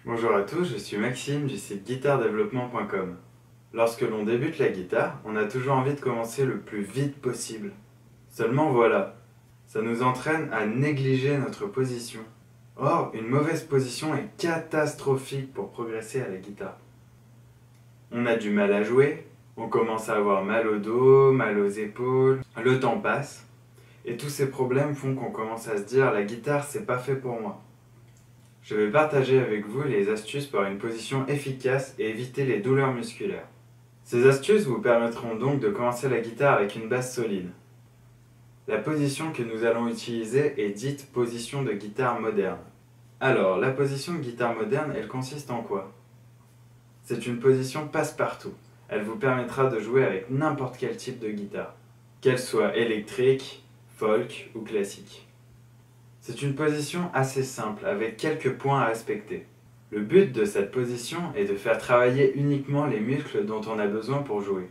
Bonjour à tous, je suis Maxime du site guitaredevelopment.com. Lorsque l'on débute la guitare, on a toujours envie de commencer le plus vite possible. Seulement voilà, ça nous entraîne à négliger notre position. Or, une mauvaise position est catastrophique pour progresser à la guitare. On a du mal à jouer, on commence à avoir mal au dos, mal aux épaules, le temps passe, et tous ces problèmes font qu'on commence à se dire la guitare c'est pas fait pour moi. Je vais partager avec vous les astuces pour une position efficace et éviter les douleurs musculaires. Ces astuces vous permettront donc de commencer la guitare avec une base solide. La position que nous allons utiliser est dite position de guitare moderne. Alors, la position de guitare moderne, elle consiste en quoi? C'est une position passe-partout. Elle vous permettra de jouer avec n'importe quel type de guitare, qu'elle soit électrique, folk ou classique. C'est une position assez simple, avec quelques points à respecter. Le but de cette position est de faire travailler uniquement les muscles dont on a besoin pour jouer.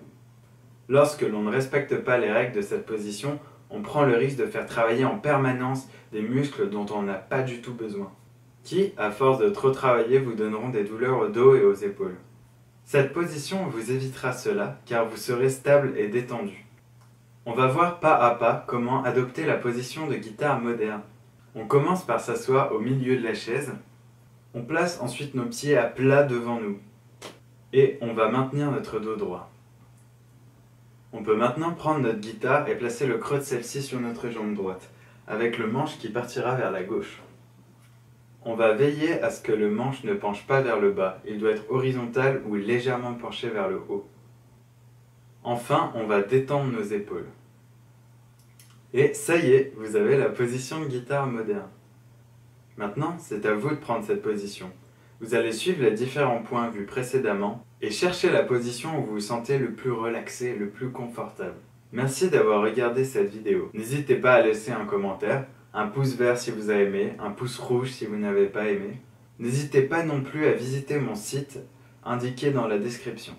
Lorsque l'on ne respecte pas les règles de cette position, on prend le risque de faire travailler en permanence des muscles dont on n'a pas du tout besoin, qui, à force de trop travailler, vous donneront des douleurs au dos et aux épaules. Cette position vous évitera cela, car vous serez stable et détendu. On va voir pas à pas comment adopter la position de guitare moderne. On commence par s'asseoir au milieu de la chaise. On place ensuite nos pieds à plat devant nous. Et on va maintenir notre dos droit. On peut maintenant prendre notre guitare et placer le creux de celle-ci sur notre jambe droite, avec le manche qui partira vers la gauche. On va veiller à ce que le manche ne penche pas vers le bas. Il doit être horizontal ou légèrement penché vers le haut. Enfin, on va détendre nos épaules. Et ça y est, vous avez la position de guitare moderne. Maintenant, c'est à vous de prendre cette position. Vous allez suivre les différents points vus précédemment et chercher la position où vous vous sentez le plus relaxé, le plus confortable. Merci d'avoir regardé cette vidéo. N'hésitez pas à laisser un commentaire, un pouce vert si vous avez aimé, un pouce rouge si vous n'avez pas aimé. N'hésitez pas non plus à visiter mon site indiqué dans la description.